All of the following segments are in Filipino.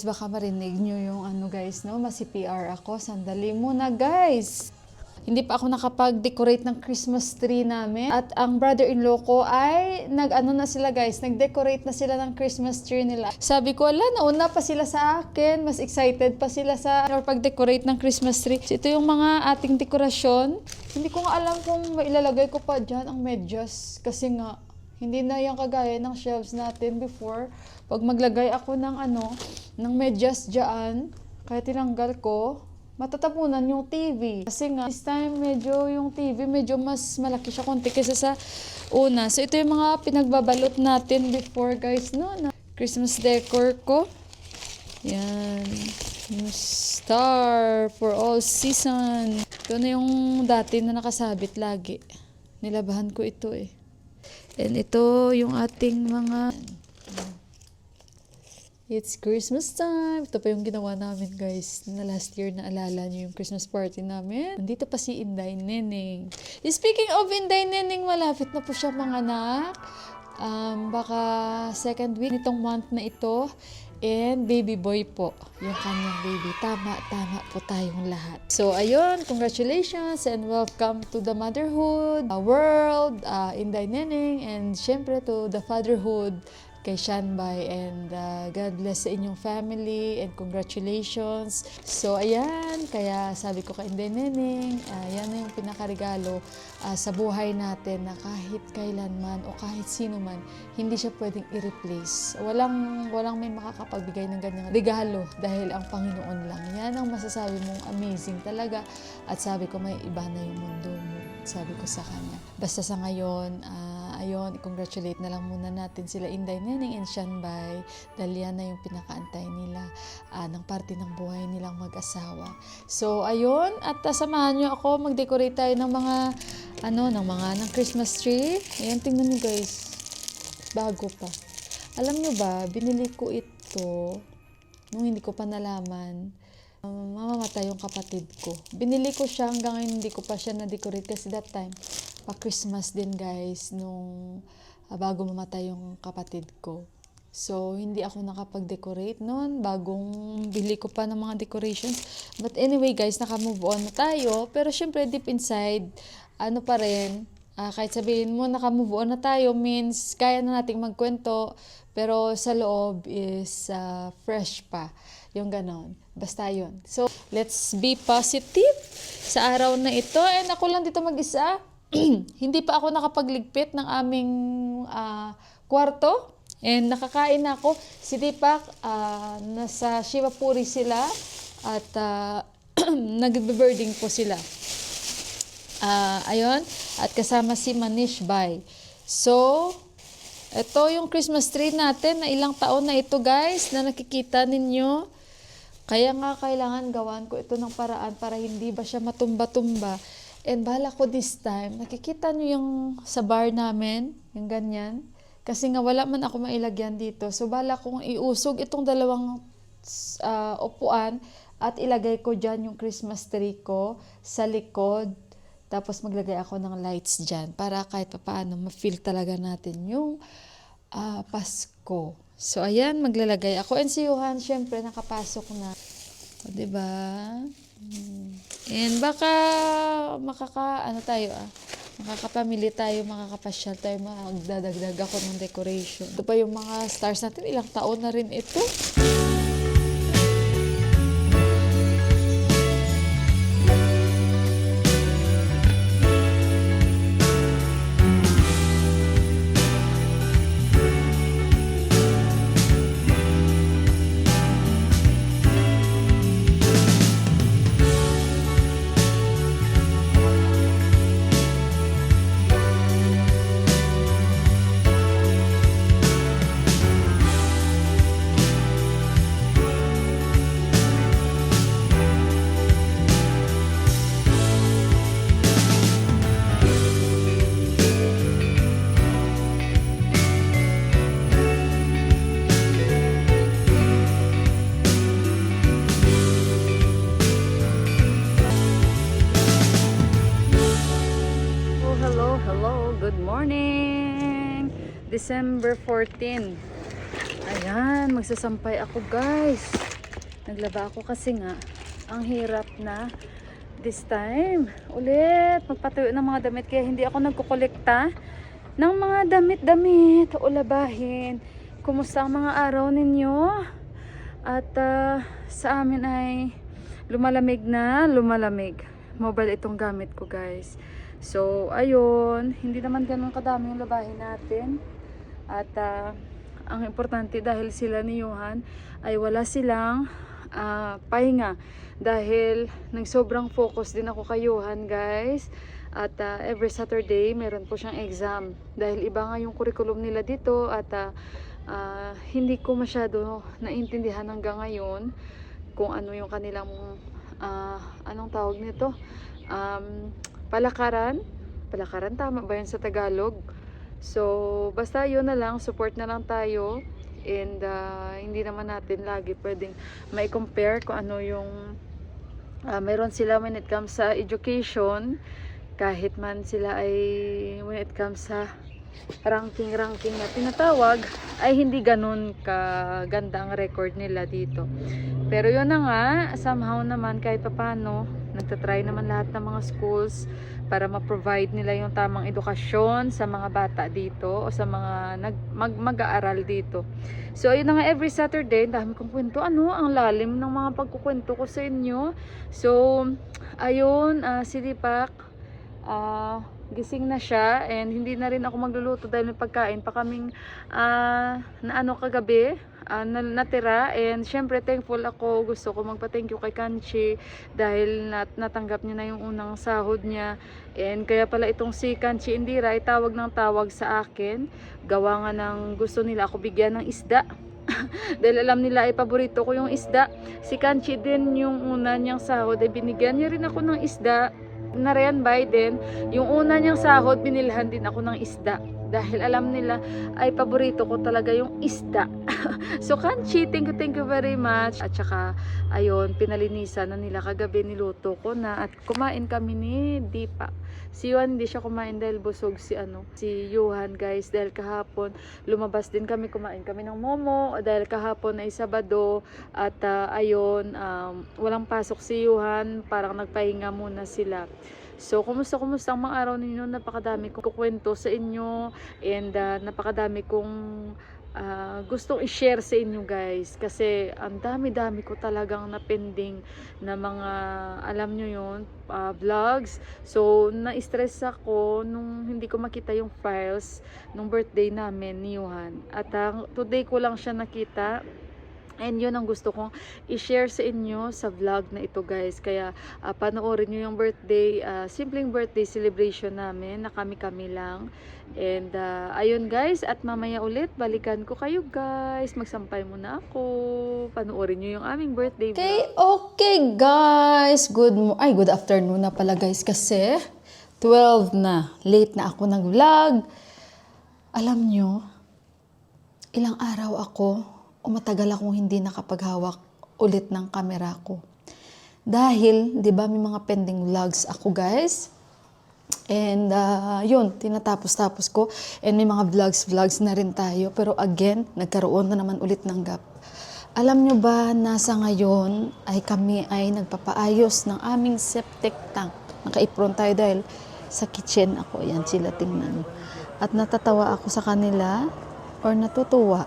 baka marinig nyo yung ano guys, no? Masi-PR ako. Sandali muna guys. Hindi pa ako nakapag-decorate ng Christmas tree namin. At ang brother-in-law ko ay nag-ano na sila guys, nag-decorate na sila ng Christmas tree nila. Sabi ko, ala, nauna pa sila sa akin. Mas excited pa sila sa pag-decorate ng Christmas tree. So, ito yung mga ating dekorasyon. Hindi ko nga alam kung ilalagay ko pa dyan ang medyas. Kasi nga, hindi na yung kagaya ng shelves natin before. Pag maglagay ako ng ng medyas dyan, kaya tinanggal ko, matatapunan yung TV. Kasi nga, this time medyo yung TV, medyo mas malaki siya konti kaysa sa una. So ito yung mga pinagbabalot natin before guys, no? Na Christmas decor ko. Yan. Yung star for all season. Ito na yung dati na nakasabit lagi. Nilabahan ko ito eh. And ito yung ating mga... It's Christmas time. Ito pa yung ginawa namin guys. Na last year na alala nyo yung Christmas party namin. Nandito pa si Inday Neneng. Speaking of Inday Neneng, malapit na po siya mga anak. Baka second week nitong month na ito. And baby boy po, yung kanyang baby. Tama po tayong lahat. So ayun, congratulations and welcome to the motherhood world, Inday Neneng, and syempre to the fatherhood kay Shanbay, and God bless sa inyong family and congratulations. So ayan, kaya sabi ko kay Inday Neneng, yan na yung pinakaregalo sa buhay natin na kahit kailanman o kahit sino man, hindi siya pwedeng i-replace. Walang may makakapagbigay ng ganyang regalo dahil ang Panginoon lang. Yan ang masasabi mong amazing talaga. At sabi ko, may iba na yung mundo mo. Sabi ko sa kanya. Basta sa ngayon, ayun, i-congratulate na lang muna natin sila Inday Neneng and Shanbay dahil yan na yung pinakaantay nila ng parte ng buhay nilang mag-asawa. So, ayun, at samahan nyo ako, mag-decorate tayo ng mga ng Christmas tree. Ayan, tingnan nyo guys. Bago pa. Alam nyo ba, binili ko ito nung hindi ko pa nalaman. Mamamatay yung kapatid ko. Binili ko siya hanggang ngayon hindi ko pa siya na-decorate kasi that time pa-Christmas din guys nung bago mamatay yung kapatid ko. So, hindi ako nakapag-decorate noon. Bagong bili ko pa ng mga decorations. But anyway guys, naka-move on na tayo. Pero syempre deep inside, pa rin, kahit sabihin mo naka-move on na tayo means kaya na nating magkwento. Pero sa loob is fresh pa. Yung ganon. Basta yun. So, let's be positive sa araw na ito. And ako lang dito mag-isa. Hindi pa ako nakapagligpit ng aming kwarto. And nakakain na ako. Si Deepak, nasa Shivapuri sila. At nag-birding po sila. Ayun. At kasama si Manish Bai. So, ito yung Christmas tree natin na ilang taon na ito guys na nakikita ninyo. Kaya nga kailangan gawan ko ito ng paraan para hindi ba siya matumba-tumba. And bala ko this time, nakikita nyo yung sa bar namin, yung ganyan. Kasi nga wala man ako mailagyan dito. So bala kong iusog itong dalawang upuan at ilagay ko dyan yung Christmas tree ko sa likod. Tapos maglagay ako ng lights dyan para kahit paano ma-feel talaga natin yung Pasko. So, ayan, maglalagay ako. And si Johan, syempre, nakapasok na. O, diba? And baka, makakapamili tayo, makakapasyal tayo, magdadagdag ako ng decoration. Ito pa yung mga stars natin. Ilang taon na rin ito. December 14. Ayan, magsasampay ako guys. Naglaba ako kasi nga, ang hirap na this time. Ulit, magpatuyo ng mga damit. Kaya hindi ako nagkukolekta ng mga damit-damit o labahin. Kumusta ang mga araw ninyo? At sa amin ay lumalamig na lumalamig. Mobile itong gamit ko, guys. So, ayun. Hindi naman ganun kadami yung labahin natin. At ang importante dahil sila ni Johan ay wala silang pahinga. Dahil nagsobrang focus din ako kay Johan, guys. At every Saturday meron po siyang exam. Dahil iba nga yung curriculum nila dito at hindi ko masyado naintindihan hanggang ngayon kung ano yung kanilang anong tawag nito, palakaran tama ba yun sa Tagalog? So basta yun na lang, support na lang tayo. And hindi naman natin lagi pwedeng may compare kung ano yung meron sila when it comes sa education, kahit man sila ay when it comes sa ranking na tinatawag, ay hindi ganun kaganda ang record nila dito. Pero yun na nga, somehow naman kahit papano nagtatry naman lahat ng mga schools para ma-provide nila yung tamang edukasyon sa mga bata dito o sa mga mag-aaral dito. So ayun na nga, every Saturday dami kong kwento. Ang lalim ng mga pagkukwento ko sa inyo. So ayun, si Dipak gising na siya and hindi na rin ako magluluto dahil may pagkain pa kaming kagabi natira. And syempre thankful ako, gusto ko magpa-thank you kay Kanchi dahil natanggap niya na yung unang sahod niya. And kaya pala itong si Kanchi Indira ay tawag ng tawag sa akin, gawa nga ng gusto nila ako bigyan ng isda. Dahil alam nila ay paborito ko yung isda. Si Kanchi din yung una niyang sahod ay binigyan niya rin ako ng isda na Ryan Biden. Yung una niyang sahod, binilhan din ako ng isda dahil alam nila ay paborito ko talaga yung isda. So Kanchi, thank you very much. At saka ayun, pinalinisan na nila kagabi, niluto ko na at kumain kami ni Dipa. Si Johan hindi siya kumain dahil busog si Johan, guys, dahil kahapon lumabas din kami, kumain kami ng momo dahil kahapon ay Sabado. At ayun, walang pasok si Johan, parang nagpahinga muna sila. So, kumusta ang mga araw ninyo? Napakadami kong kukwento sa inyo and napakadami kong gustong i-share sa inyo, guys, kasi ang dami-dami ko talagang napending na mga, alam nyo yun, vlogs. So na-stress ako nung hindi ko makita yung files nung birthday namin ni Johan at today ko lang siya nakita. And yun ang gusto kong i-share sa inyo sa vlog na ito, guys. Kaya panoorin nyo yung birthday, simpleng birthday celebration namin na kami-kami lang. And ayun, guys, at mamaya ulit balikan ko kayo, guys. Magsampay muna ako. Panoorin nyo yung aming birthday vlog. Okay, guys. Good afternoon na pala, guys, kasi 12 na. Late na ako nag-vlog. Alam nyo, ilang araw ako matagal akong hindi nakapaghawak ulit ng camera ko. Dahil, di ba, may mga pending vlogs ako, guys. And, yun, tinatapos-tapos ko. And may mga vlogs na rin tayo. Pero again, nagkaroon na naman ulit ng gap. Alam nyo ba, nasa ngayon ay kami ay nagpapaayos ng aming septic tank. Naka-apron tayo dahil sa kitchen ako. Yan sila, tingnan. At natatawa ako sa kanila or natutuwa.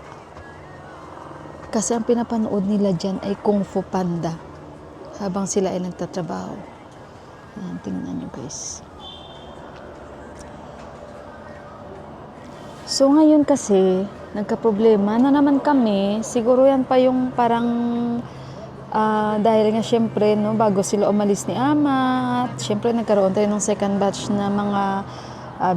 Kasi ang pinapanood nila dyan ay Kung Fu Panda habang sila ay nagtatrabaho. Ayan, tingnan nyo, guys. So ngayon kasi nagka-problema na naman kami. Siguro yan pa yung parang dahil nga syempre, no, bago sila umalis ni Ama, at syempre nagkaroon tayo ng second batch na mga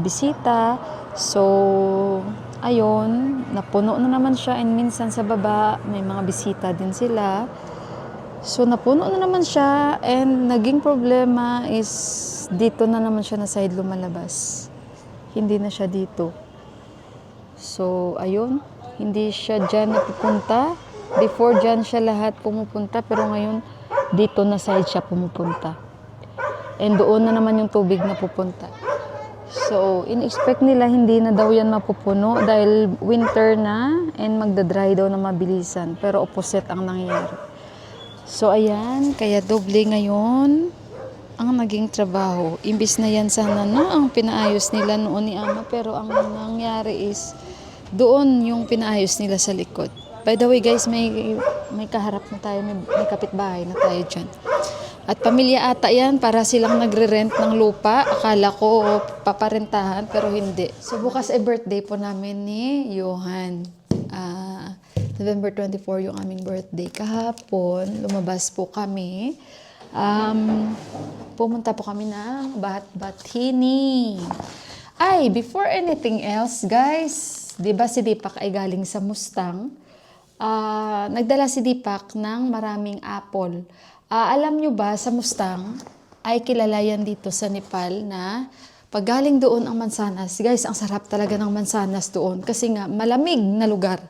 bisita. So ayun, napuno na naman siya, and minsan sa baba may mga bisita din sila. So napuno na naman siya, and naging problema is dito na naman siya na side lumalabas. Hindi na siya dito. So ayun, hindi siya dyan napupunta. Before dyan siya lahat pumupunta, pero ngayon dito na side siya pumupunta. And doon na naman yung tubig na pupunta. So, in-expect nila hindi na daw yan mapupuno dahil winter na and magdadry daw na mabilisan. Pero opposite ang nangyayari. So ayan, kaya doble ngayon ang naging trabaho. Imbis na yan sana no, ang pinaayos nila noon ni Ama, pero ang nangyari is doon yung pinaayos nila sa likod. By the way guys, may kaharap na tayo, may kapitbahay na tayo dyan. At pamilya ata yan, para silang nagre-rent ng lupa. Akala ko paparentahan, pero hindi. So bukas ay birthday po namin ni Johan. November 24 yung aming birthday. Kahapon, lumabas po kami. Pumunta po kami ng Bat-Batini. Ay, before anything else, guys, di ba si Deepak ay galing sa Mustang? Nagdala si Deepak ng maraming apple. Alam nyo ba, sa Mustang, ay kilala yan dito sa Nepal na pag galing doon ang mansanas, guys, ang sarap talaga ng mansanas doon kasi nga malamig na lugar.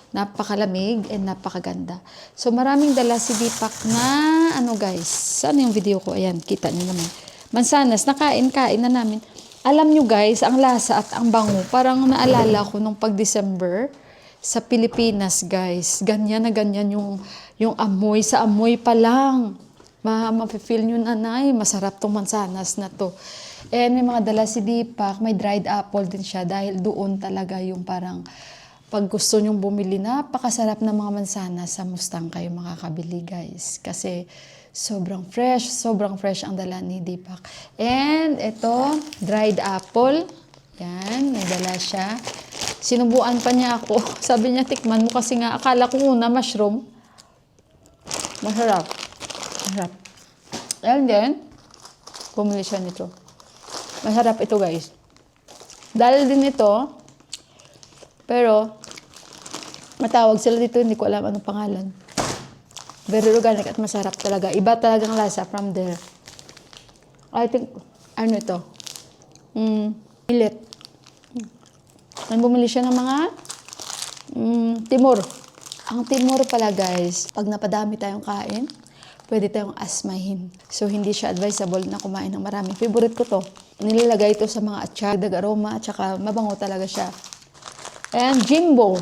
Napakalamig and napakaganda. So maraming dala si Deepak na guys, saan yung video ko? Ayan, kita niyo naman. Mansanas, nakain na namin. Alam nyo guys, ang lasa at ang bango, parang naalala ko nung pag-December sa Pilipinas guys. Ganyan na ganyan yung amoy. Sa amoy pa lang. Mapifeel nyo nanay, masarap tong mansanas na to. And may mga dala si Deepak, may dried apple din siya dahil doon talaga yung parang pag gusto nyong bumili, napakasarap ng mga mansanas sa Mustang kayo makakabili guys. Kasi sobrang fresh ang dala ni Deepak. And ito, dried apple. Yan, may dala siya. Sinubuan pa niya ako. Sabi niya, tikman mo kasi nga, akala ko una mushroom. Masarap. And then, bumili siya nito. Masarap ito guys. Dahil din ito, pero, matawag sila dito, hindi ko alam anong pangalan. Very organic at masarap talaga. Iba talagang lasa from there. I think, ano ito? Millet. Bumili siya ng mga timur. Ang timur pala guys, pag napadami tayong kain, pwede tayong asmahin. So, hindi siya advisable na kumain ng marami. Favorite ko to. Nilalagay ito sa mga atsyag, aroma, at saka mabango talaga siya. And Jimbo.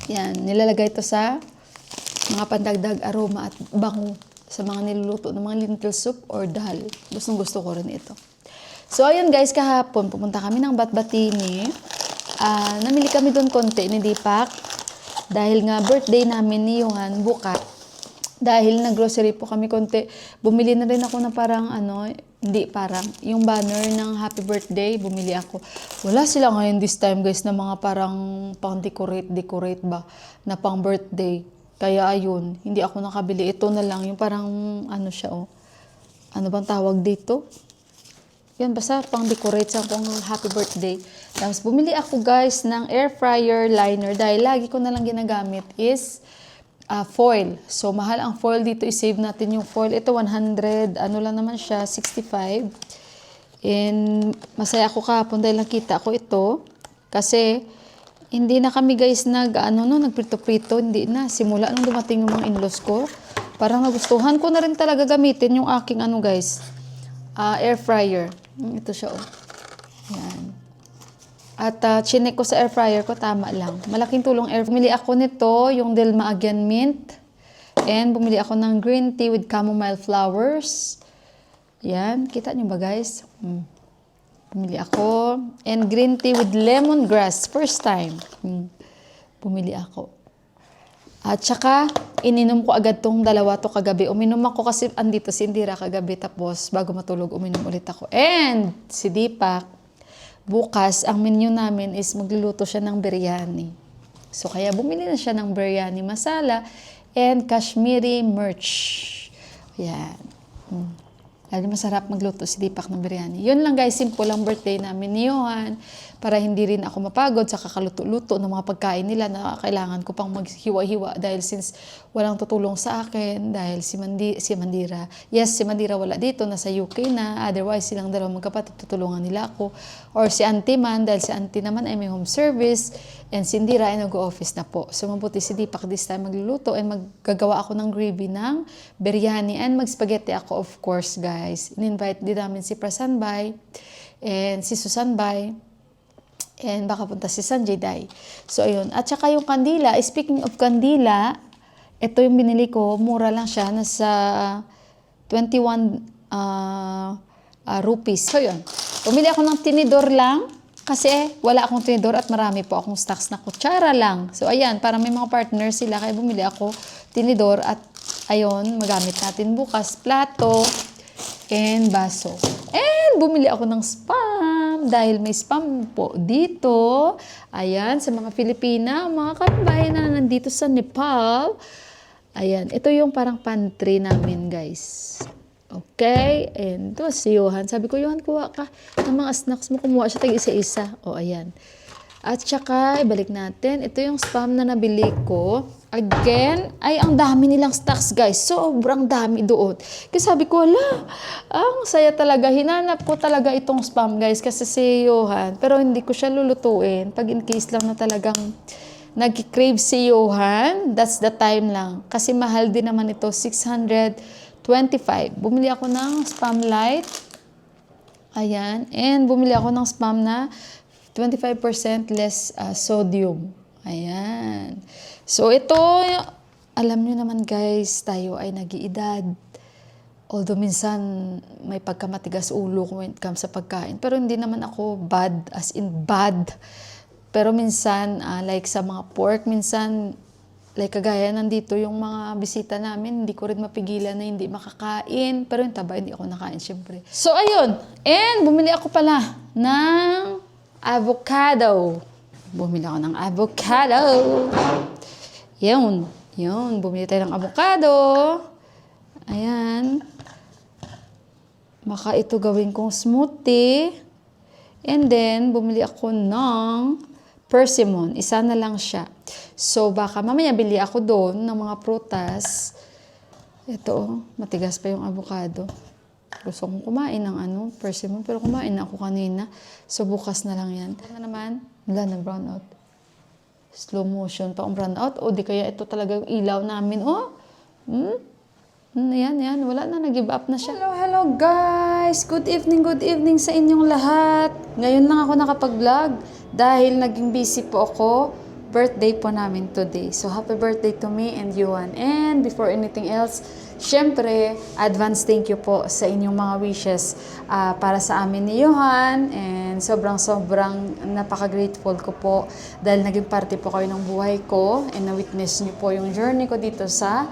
Yan, nilalagay ito sa mga pandagdag aroma at bango sa mga niluluto ng mga lentil soup or dal. Gustong-gusto ko rin ito. So, ayun guys, kahapon, pumunta kami ng Bat-Batini. Namili kami doon konti ni Deepak. Dahil nga birthday namin ni Johan bukas. Dahil nag-grocery po kami konti, bumili na rin ako na parang yung banner ng happy birthday, bumili ako. Wala sila ngayon this time guys na mga parang pang-decorate ba na pang birthday. Kaya ayun, hindi ako nakabili. Ito na lang, yung parang siya Ano bang tawag dito? Yan, basta pang-decorate sa akong happy birthday. Tapos bumili ako guys ng air fryer liner dahil lagi ko na lang ginagamit is foil. So, mahal ang foil dito. I-save natin yung foil. Ito, 100. Ano lang naman siya? 65. And, masaya ako kahapon dahil nakita ko ito. Kasi, hindi na kami guys nagprito-prito. Hindi na. Simula nung dumating yung mga in-laws ko. Parang nagustuhan ko na rin talaga gamitin yung aking guys. Air fryer. Ito siya Yan. At chinek ko sa air fryer ko, tama lang. Malaking tulong Bumili ako nito, yung Dilma Agyan Mint. And bumili ako ng green tea with chamomile flowers. Yan, kita niyo ba guys? Bumili ako. And green tea with lemongrass, first time. Bumili ako. At saka, ininom ko agad tong dalawa to kagabi. Uminom ako kasi andito si Indira kagabi. Tapos, bago matulog, uminom ulit ako. And si Deepak, bukas, ang menu namin is magluluto siya ng biryani. So, kaya bumili na siya ng biryani masala and Kashmiri mirch. Ayan. Lalo masarap magluto si Deepak ng biryani. Yun lang guys, simple lang birthday namin ni Johan. Para hindi rin ako mapagod sa kakaluto-luto ng mga pagkain nila na kailangan ko pang maghiwa-hiwa dahil since walang tutulong sa akin dahil si Mandira. Yes, si Mandira wala dito, nasa UK na. Otherwise, silang dalawang magkapatid, tutulungan nila ako. Or si Auntie man, dahil si Auntie naman ay may home service and si Indira ay nag-office na po. So, mabuti si Deepak this time magluluto and maggagawa ako ng gravy ng biryani and mag-spaghetti ako of course guys. In-invite din namin si Prasanbay and si Susanbay. And baka punta si Sanjay Day. So, ayun. At saka yung kandila, speaking of kandila, ito yung binili ko, mura lang siya, nasa 21 rupees. So yun, bumili ako ng tinidor lang kasi wala akong tinidor at marami po akong stocks na kutsara lang. So ayan, para may mga partner sila, kaya bumili ako tinidor at ayun, magamit natin bukas, plato and baso. And bumili ako ng spam dahil may spam po dito. Ayan, sa mga Pilipina, mga kababayan na nandito sa Nepal. Ayan, ito yung parang pantry namin, guys. Okay, and ito si Johan. Sabi ko, Johan, kuha ka ng mga snacks mo. Kumuha siya tag isa-isa. O, ayan. At saka, ibalik natin. Ito yung spam na nabili ko. Again, ay ang dami nilang stocks, guys. Sobrang dami doon. Kasi sabi ko, wala, ang saya talaga. Hinanap ko talaga itong spam, guys, kasi si Johan. Pero hindi ko siya lulutuin. Pag in case lang na talagang nag-crave si Johan, that's the time lang. Kasi mahal din naman ito, 625. Bumili ako ng spam light. Ayan. And bumili ako ng spam na 25% less sodium. Ayan. So ito, alam nyo naman guys, tayo ay nag-iedad. Although minsan may pagkamatigas ulo when it comes sa pagkain. Pero hindi naman ako bad, as in bad. Pero minsan, like sa mga pork, minsan, like kagaya nandito yung mga bisita namin, hindi ko rin mapigilan na hindi makakain. Pero yung taba, hindi ako nakain, syempre. So, ayun. And bumili ako pala ng avocado. Bumili ako ng avocado. Yun. Yun. Bumili tayo ng avocado. Ayan. Baka ito gawin kong smoothie. And then, bumili ako ng persimmon. Isa na lang siya. So, baka mamaya bili ako doon ng mga prutas. Ito, matigas pa yung avocado. Gusto kong kumain ng persimmon, pero kumain na ako kanina. So, bukas na lang yan. Ano naman? Wala na brown out. Slow motion pa ang brown out. O, di kaya ito talaga yung ilaw namin. Oh, yan. Wala na, nag-give up na siya. Hello guys! Good evening sa inyong lahat. Ngayon lang ako nakapag-vlog dahil naging busy po ako. Birthday po namin today. So, happy birthday to me and Yuan. And before anything else, syempre, advance thank you po sa inyong mga wishes para sa amin ni Johan. And sobrang napaka-grateful ko po dahil naging parte po kayo ng buhay ko and na-witness niyo po yung journey ko dito sa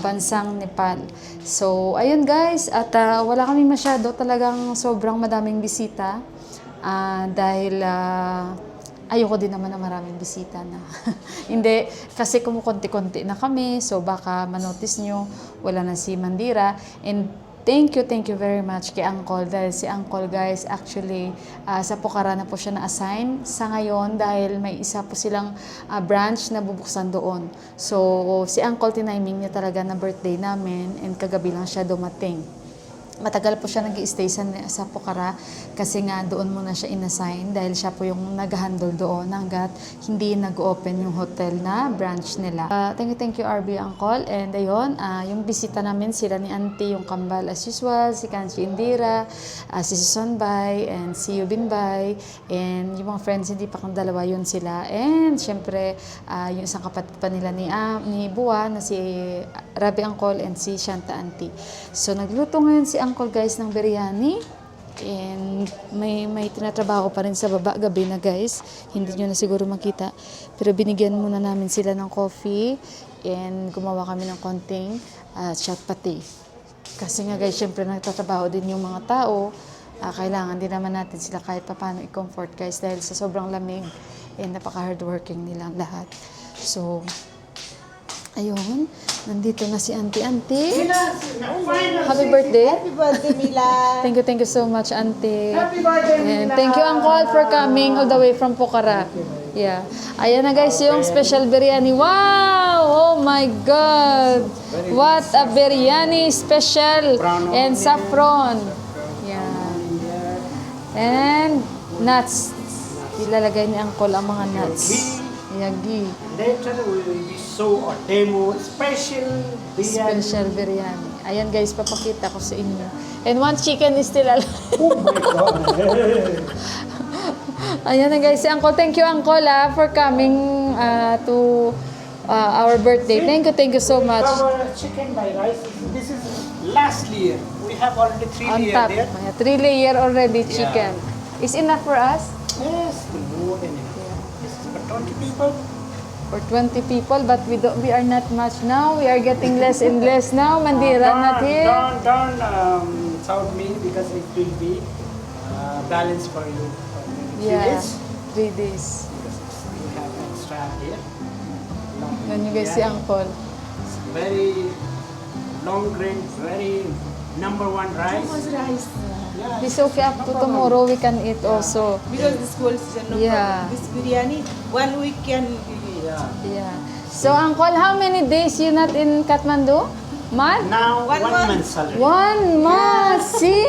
bansang Nepal. So, ayun guys, at wala kami masyado talagang sobrang madaming bisita dahil ayoko din naman na maraming bisita na. Hindi, kasi kumukonti-konti na kami, so baka manotice nyo, wala na si Mandira. And thank you very much kay Uncle. Dahil si Uncle guys, actually, sa Pokhara na po siya na-assign sa ngayon dahil may isa po silang branch na bubuksan doon. So, si Uncle tiniming niya talaga na birthday namin and kagabi lang siya dumating. Matagal po siya nag-i-stay sa Pokhara kasi nga doon muna siya inassign dahil siya po yung nag-handle doon hanggat hindi nag-open yung hotel na branch nila. Thank you RB Uncle. And ayun, yung bisita namin sila ni Auntie, yung kambal as usual, si Kanchi Indira, si Susan Bay, and si Yubin Bay, and yung mga friends hindi pa kang dalawa yun sila. And syempre, yung isang kapatid pa nila ni Buwa na si Rabi Uncle and si Shanta Auntie. So nagluto ngayon si Uncle guys ng biryani. And may tinatrabaho pa rin sa baba gabi na guys. Hindi nyo na siguro makita. Pero binigyan muna namin sila ng coffee. And gumawa kami ng konting shot pati. Kasi nga guys, syempre nagtatrabaho din yung mga tao. Kailangan din naman natin sila kahit paano i-comfort guys. Dahil sa sobrang lamig. And napaka-hardworking nilang lahat. So, ayun. Nandito na si Auntie. Happy birthday. Happy birthday, Mila. Thank you so much, Auntie. Happy birthday, And Mila. thank you, Uncle, for coming all the way from Pokhara. Yeah. Ayan na guys, yung special biryani. Wow! Oh my God! What a biryani special! And saffron. Yeah. And nuts. Ilalagay ni Uncle ang mga nuts. Yagi. Later we show a demo special biryani. Special biryani. Ayan guys, papakita ko sa inyo. And one chicken is still alive. Oh my God. Ayan na guys, si Uncle. Thank you Uncle for coming to our birthday. Thank you so much. Our chicken by rice. This is last layer. We have already 3 On layer top, there. 3-layer already chicken. Is enough for us? Yes, more than enough. This is for 20 people. For 20 people, but we are not much now. We are getting less and less now. Mandira not here. Don't shout me because it will be balance for you. For maybe 3 Yeah, days. 3 days. Because we have extra here. Yan you guys si Uncle. It's very long grain, very number 1 rice. rice. Yeah. It's okay up to tomorrow. We can eat also. Because this whole season, no Yeah. problem. This biryani, 1 week can be. Yeah. Yeah. So, Uncle, how many days you not in Kathmandu? Month? Now 1 1 month. month salary. 1 month. See?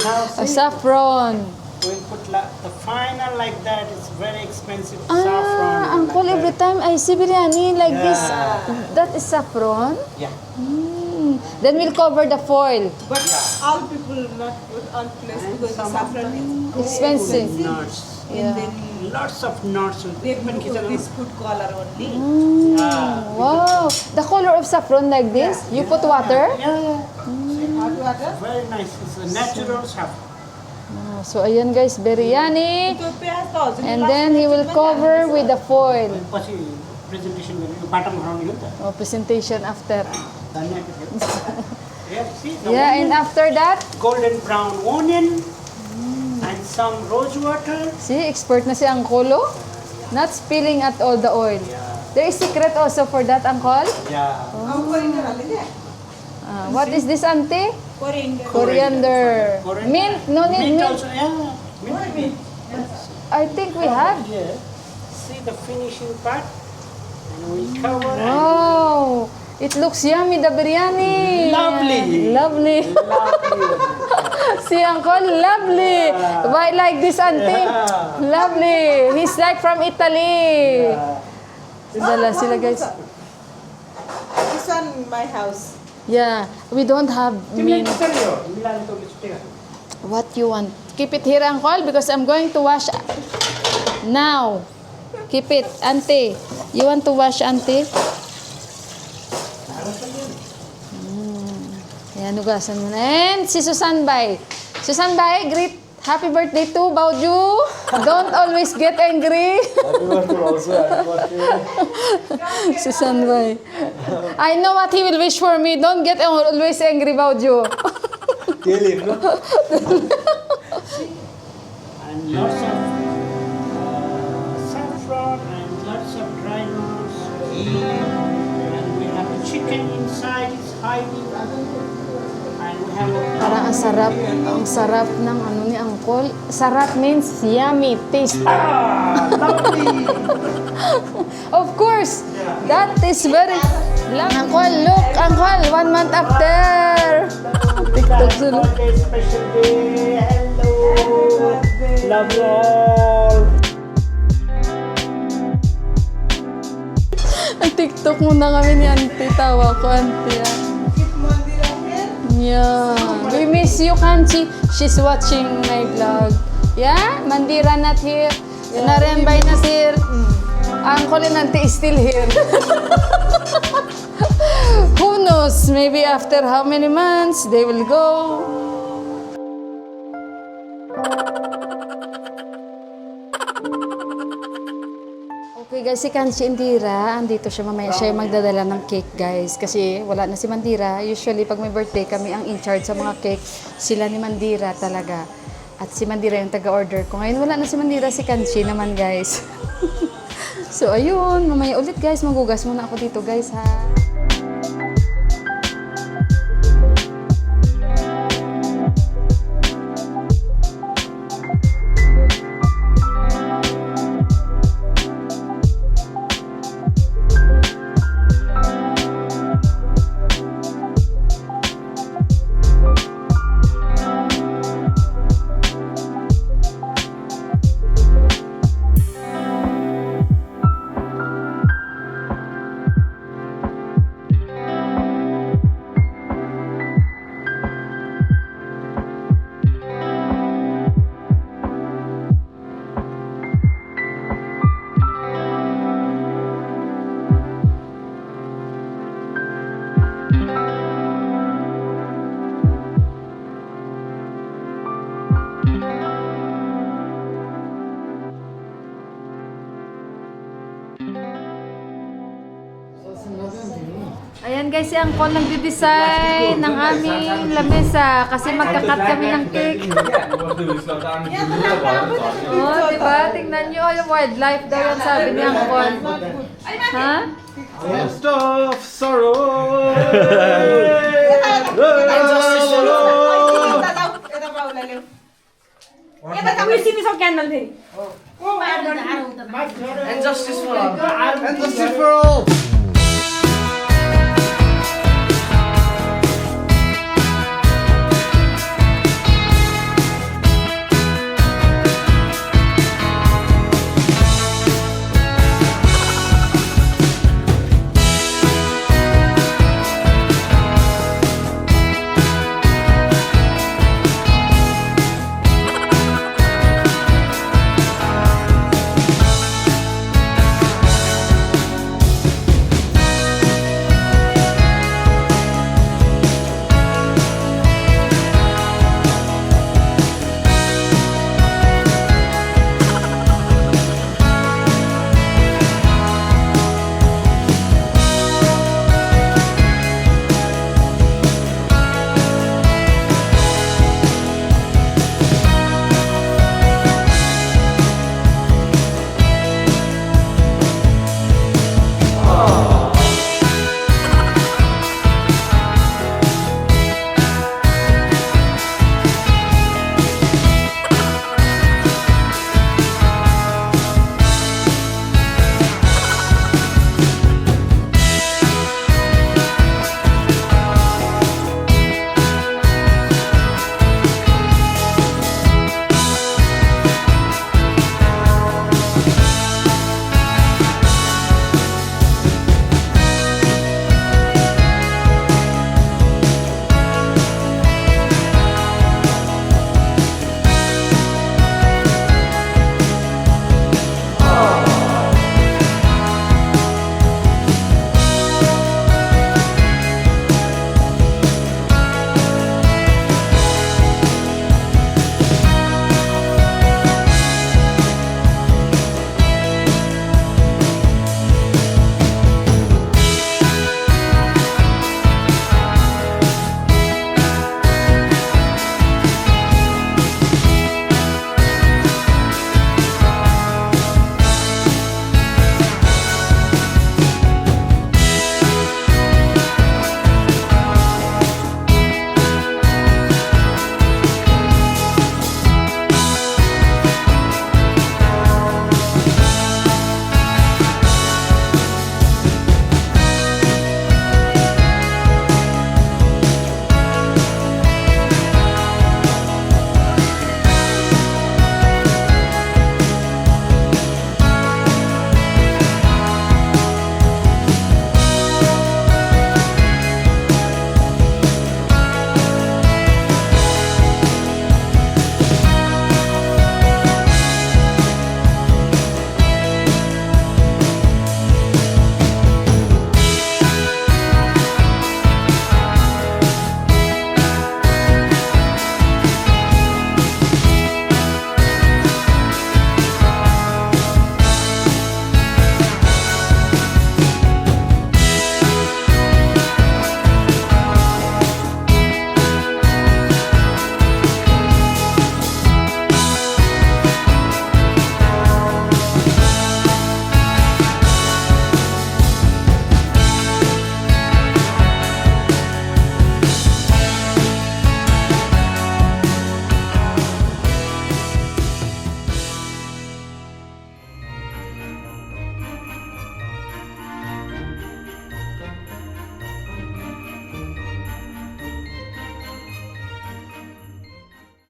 Now A see, saffron. we'll put the final like that. It's very expensive saffron. Ah, Uncle, like every that. time I see biryani like this, Yeah. that is saffron. Yeah. Then we'll cover the foil. But all people not put on place because the saffron is Expensive. Nuts. Yeah. and then Lots of nuts. they put this food color only. Yeah. Wow. The color of saffron like this. You put water. Yeah. Hot water. Very nice. It's a natural saffron. Oh, so, ayan guys, biryani. तो प्याज तो हजुर And then he will cover with the foil. पछि presentation गर्ने बाटोमा खराउने हो नि त Oh, presentation after. धनियाँ yeah, see the Yeah, and onion, after that, golden brown onion and some rose water. see, expert na si Uncle. Oh. Not spilling at all the oil. There is secret also for that, Uncle. Yeah. अब coriander हालिदिए What is this, auntie? coriander Coriander. Coriander. Mint? No need mint. Also, yeah. Mint. I think we have. Yeah. See the finishing part, and we'll cover. Wow. It looks yummy, the biryani. Lovely. Lovely. See, Uncle, lovely. Why like this, auntie? Lovely. He's like from Italy. Dala sila, guys. this one my house Yeah, we don't have mint. What you want? Keep it here, Uncle, because I'm going to wash now. Keep it, auntie. You want to wash, auntie? Yan, hugasan mo na. And si Susan Bay. Susan Bay, greet. Happy birthday to Bauju. Don't always get angry. Susan Bay. I know what he will wish for me. Don't get always angry, Bauju. And lots of saffron and lots of dry nuts. And we have the chicken inside. It's hiding. And we have Parang ang sarap ng ano ni Uncle. Sarap means yummy, tasty. lovely. Of course, that is very... Uncle, look, Uncle, 1 month after. TikTok sila. Birthday, special day. Hello. Love you all. Ang TikTok muna kami ni Auntie. Tawa ko, Auntie. Ah. keep mandira here Yeah. We miss you, Kanchi. She's watching my vlog. Yeah? Mandira not here. Narenbay not here. Uncle and Auntie is still here. Who knows? Maybe after how many months they will go. Okay guys, si Kanchi Indira, andito siya mamaya. Siya yung magdadala ng cake guys. Kasi wala na si Mandira. Usually pag may birthday kami ang in charge sa mga cake. Sila ni Mandira talaga. At si Mandira yung taga-order ko. Ngayon wala na si Mandira, si Kanchi naman guys. So ayun, mamaya ulit guys. Magugas muna ako dito guys ha. guys, si Angkol nagde-design ng aming lamesa kasi magkakat kami ng cake. Oh, diba? Tingnan nyo yung wildlife daw yan sabi ni Angkol. Ha? Stop sorrow. And justice for all. And justice for all.